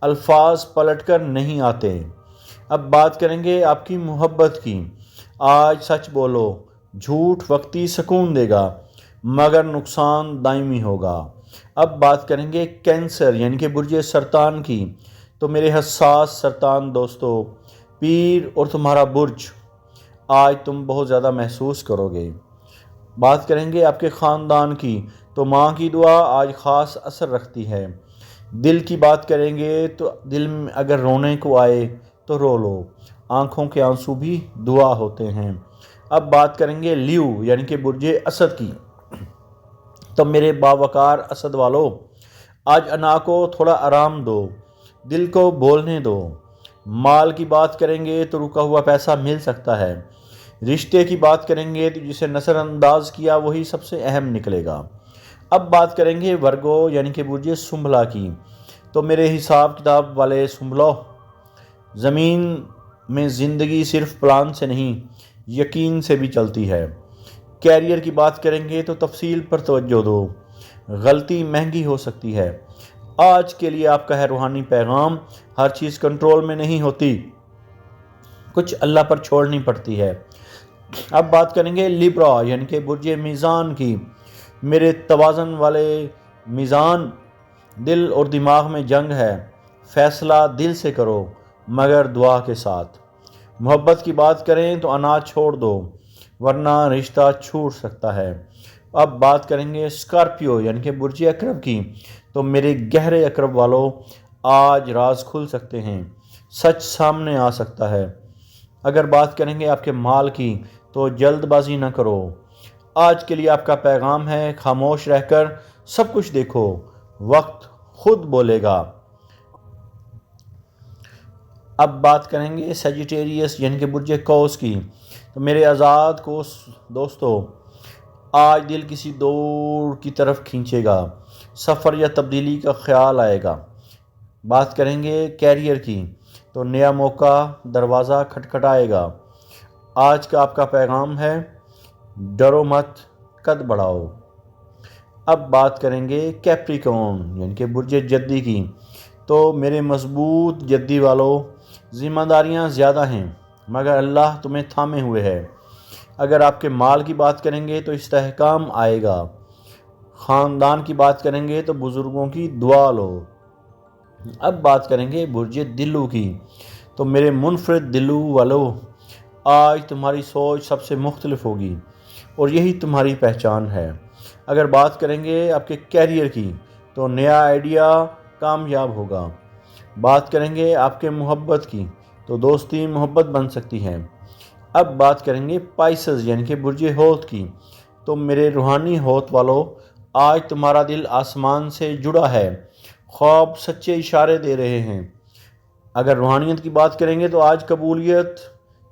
الفاظ پلٹ کر نہیں آتے۔ اب بات کریں گے آپ کی محبت کی۔ آج سچ بولو، جھوٹ وقتی سکون دے گا مگر نقصان دائمی ہوگا۔ اب بات کریں گے کینسر یعنی کہ برج سرطان کی۔ تو میرے حساس سرطان دوستو، پیر اور تمہارا برج آج تم بہت زیادہ محسوس کرو گے۔ بات کریں گے آپ کے خاندان کی، تو ماں کی دعا آج خاص اثر رکھتی ہے۔ دل کی بات کریں گے تو دل میں اگر رونے کو آئے تو رو لو، آنکھوں کے آنسو بھی دعا ہوتے ہیں۔ اب بات کریں گے لیو یعنی کہ برج اسد کی۔ تو میرے باوقار اسد والو، آج انا کو تھوڑا آرام دو، دل کو بولنے دو۔ مال کی بات کریں گے تو رکا ہوا پیسہ مل سکتا ہے۔ رشتے کی بات کریں گے تو جسے نظر انداز کیا وہی سب سے اہم نکلے گا۔ اب بات کریں گے ورگو یعنی کہ برج سنبلا کی۔ تو میرے حساب کتاب والے سنبلو، زمین میں زندگی صرف پلان سے نہیں یقین سے بھی چلتی ہے۔ کیریئر کی بات کریں گے تو تفصیل پر توجہ دو، غلطی مہنگی ہو سکتی ہے۔ آج کے لیے آپ کا ہے روحانی پیغام، ہر چیز کنٹرول میں نہیں ہوتی، کچھ اللہ پر چھوڑنی پڑتی ہے۔ اب بات کریں گے لیبرا یعنی کہ برج میزان کی۔ میرے توازن والے میزان، دل اور دماغ میں جنگ ہے، فیصلہ دل سے کرو مگر دعا کے ساتھ۔ محبت کی بات کریں تو انا چھوڑ دو ورنہ رشتہ چھوٹ سکتا ہے۔ اب بات کریں گے اسکارپیو یعنی کہ برج عقرب کی۔ تو میرے گہرے عقرب والوں، آج راز کھل سکتے ہیں، سچ سامنے آ سکتا ہے۔ اگر بات کریں گے آپ کے مال کی تو جلد بازی نہ کرو۔ آج کے لیے آپ کا پیغام ہے، خاموش رہ کر سب کچھ دیکھو، وقت خود بولے گا۔ اب بات کریں گے سیجیٹیریس یعنی کہ برج قوس کی۔ تو میرے آزاد قوس دوستو، آج دل کسی دوڑ کی طرف کھینچے گا، سفر یا تبدیلی کا خیال آئے گا۔ بات کریں گے کیریئر کی، تو نیا موقع دروازہ کھٹکھٹائے گا۔ آج کا آپ کا پیغام ہے، ڈرو مت، قد بڑھاؤ۔ اب بات کریں گے کیپریکون یعنی کہ برج جدی کی۔ تو میرے مضبوط جدی والوں، ذمہ داریاں زیادہ ہیں مگر اللہ تمہیں تھامے ہوئے ہے۔ اگر آپ کے مال کی بات کریں گے تو استحکام آئے گا۔ خاندان کی بات کریں گے تو بزرگوں کی دعا لو۔ اب بات کریں گے برج دلو کی۔ تو میرے منفرد دلو والو، آج تمہاری سوچ سب سے مختلف ہوگی اور یہی تمہاری پہچان ہے۔ اگر بات کریں گے آپ کے کیریئر کی تو نیا آئیڈیا کامیاب ہوگا۔ بات کریں گے آپ کے محبت کی تو دوستی محبت بن سکتی ہے۔ اب بات کریں گے پائسز یعنی کہ برج حوت کی۔ تو میرے روحانی حوت والو، آج تمہارا دل آسمان سے جڑا ہے، خواب سچے اشارے دے رہے ہیں۔ اگر روحانیت کی بات کریں گے تو آج قبولیت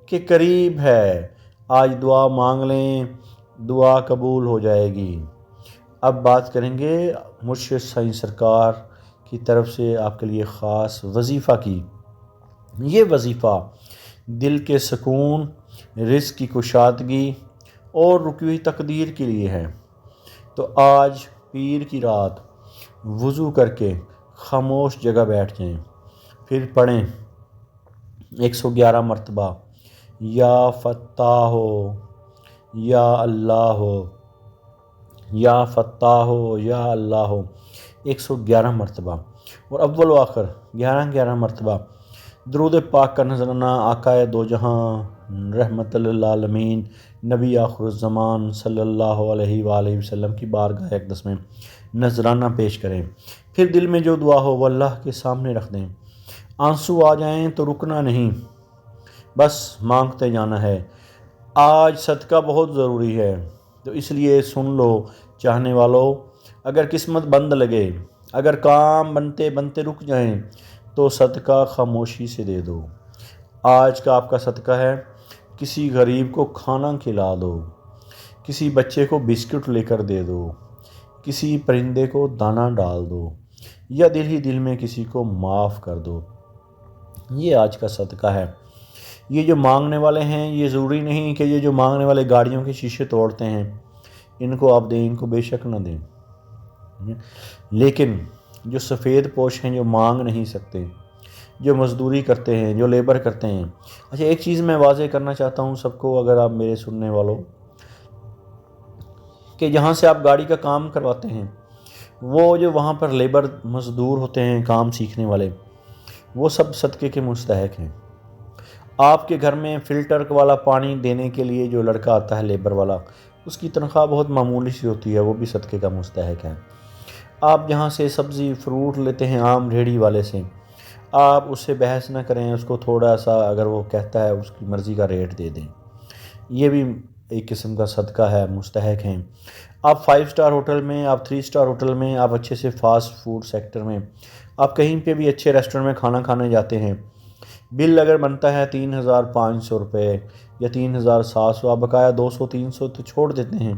کے قریب ہے، آج دعا مانگ لیں، دعا قبول ہو جائے گی۔ اب بات کریں گے مرشد سائیں سرکار کی طرف سے آپ کے لیے خاص وظیفہ کی۔ یہ وظیفہ دل کے سکون، رزق کی کشادگی اور رکی ہوئی تقدیر کے لیے ہے۔ تو آج پیر کی رات وضو کر کے خاموش جگہ بیٹھ جائیں، پھر پڑھیں 111 مرتبہ، یا فتاح ہو، یا اللہ ہو، یا فتاح ہو، یا اللہ ہو، 111 مرتبہ، اور اول و آخر 11 مرتبہ درود پاک کا نذرانہ آقا دو جہاں رحمت للعالمین نبی آخر الزمان صلی اللہ علیہ وآلہ وسلم کی بارگاہ اقدس میں نذرانہ پیش کریں۔ پھر دل میں جو دعا ہو وہ اللہ کے سامنے رکھ دیں۔ آنسو آ جائیں تو رکنا نہیں، بس مانگتے جانا ہے۔ آج صدقہ بہت ضروری ہے، تو اس لیے سن لو چاہنے والوں، اگر قسمت بند لگے، اگر کام بنتے بنتے رک جائیں تو صدقہ خاموشی سے دے دو۔ آج کا آپ کا صدقہ ہے، کسی غریب کو کھانا کھلا دو، کسی بچے کو بسکٹ لے کر دے دو، کسی پرندے کو دانہ ڈال دو، یا دل ہی دل میں کسی کو معاف کر دو۔ یہ آج کا صدقہ ہے۔ یہ جو مانگنے والے ہیں، یہ ضروری نہیں کہ یہ جو مانگنے والے گاڑیوں کے شیشے توڑتے ہیں ان کو آپ دیں، ان کو بے شک نہ دیں، لیکن جو سفید پوش ہیں، جو مانگ نہیں سکتے، جو مزدوری کرتے ہیں، جو لیبر کرتے ہیں۔ اچھا، ایک چیز میں واضح کرنا چاہتا ہوں سب کو، اگر آپ میرے سننے والوں، کہ جہاں سے آپ گاڑی کا کام کرواتے ہیں، وہ جو وہاں پر لیبر مزدور ہوتے ہیں، کام سیکھنے والے، وہ سب صدقے کے مستحق ہیں۔ آپ کے گھر میں فلٹر والا پانی دینے کے لیے جو لڑکا آتا ہے لیبر والا، اس کی تنخواہ بہت معمولی سی ہوتی ہے، وہ بھی صدقے کا مستحق ہے۔ آپ جہاں سے سبزی فروٹ لیتے ہیں عام ریڑھی والے سے، آپ اس سے بحث نہ کریں، اس کو تھوڑا سا اگر وہ کہتا ہے اس کی مرضی کا ریٹ دے دیں، یہ بھی ایک قسم کا صدقہ ہے، مستحق ہیں۔ آپ 5 اسٹار ہوٹل میں، آپ 3 اسٹار ہوٹل میں، آپ اچھے سے فاسٹ فوڈ سیکٹر میں، آپ کہیں پہ بھی اچھے ریسٹورنٹ میں کھانا کھانے جاتے ہیں، بل اگر بنتا ہے 3,500 روپے یا 3,700، آپ بقایا 200 300 تو چھوڑ دیتے ہیں،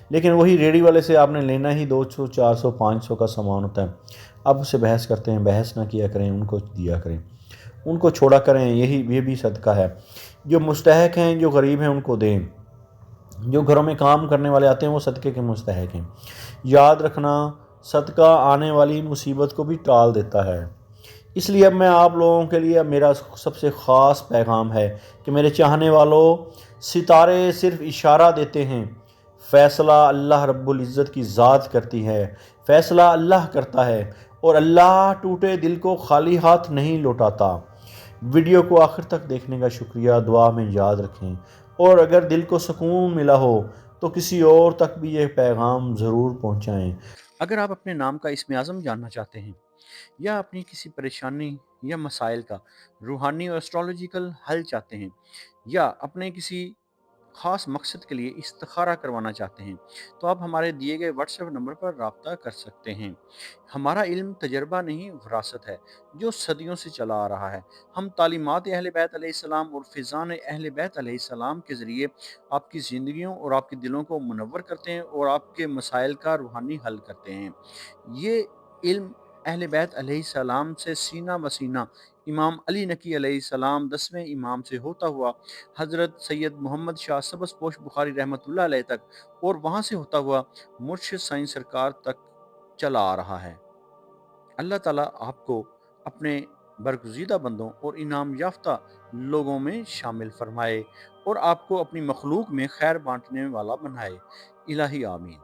لیکن وہی ریڑھی والے سے آپ نے لینا ہی 200 400 500 کا سامان ہوتا ہے، آپ اس سے بحث کرتے ہیں۔ بحث نہ کیا کریں، ان کو دیا کریں، ان کو چھوڑا کریں، یہ بھی صدقہ ہے۔ جو مستحق ہیں، جو غریب ہیں، ان کو دیں۔ جو گھروں میں کام کرنے والے آتے ہیں وہ صدقے کے مستحق ہیں۔ یاد رکھنا، صدقہ آنے والی مصیبت کو بھی ٹال دیتا ہے۔ اس لیے اب میں آپ لوگوں کے لیے میرا سب سے خاص پیغام ہے کہ میرے چاہنے والوں، ستارے صرف اشارہ دیتے ہیں، فیصلہ اللہ رب العزت کی ذات کرتی ہے، فیصلہ اللہ کرتا ہے، اور اللہ ٹوٹے دل کو خالی ہاتھ نہیں لوٹاتا۔ ویڈیو کو آخر تک دیکھنے کا شکریہ، دعا میں یاد رکھیں، اور اگر دل کو سکون ملا ہو تو کسی اور تک بھی یہ پیغام ضرور پہنچائیں۔ اگر آپ اپنے نام کا اسم اعظم جاننا چاہتے ہیں یا اپنی کسی پریشانی یا مسائل کا روحانی اور اسٹرالوجیکل حل چاہتے ہیں یا اپنے کسی خاص مقصد کے لیے استخارہ کروانا چاہتے ہیں تو آپ ہمارے دیے گئے واٹس ایپ نمبر پر رابطہ کر سکتے ہیں۔ ہمارا علم تجربہ نہیں، وراثت ہے جو صدیوں سے چلا آ رہا ہے۔ ہم تعلیمات اہل بیت علیہ السلام اور فیضان اہل بیت علیہ السلام کے ذریعے آپ کی زندگیوں اور آپ کے دلوں کو منور کرتے ہیں اور آپ کے مسائل کا روحانی حل کرتے ہیں۔ یہ علم اہل بیت علیہ السلام سے سینہ بسینہ امام علی نقی علیہ السلام 10ویں امام سے ہوتا ہوا حضرت سید محمد شاہ سبز پوش بخاری رحمۃ اللہ علیہ تک، اور وہاں سے ہوتا ہوا مرشد سائیں سرکار تک چلا آ رہا ہے۔ اللہ تعالیٰ آپ کو اپنے برگزیدہ بندوں اور انعام یافتہ لوگوں میں شامل فرمائے اور آپ کو اپنی مخلوق میں خیر بانٹنے والا بنائے۔ الہی آمین۔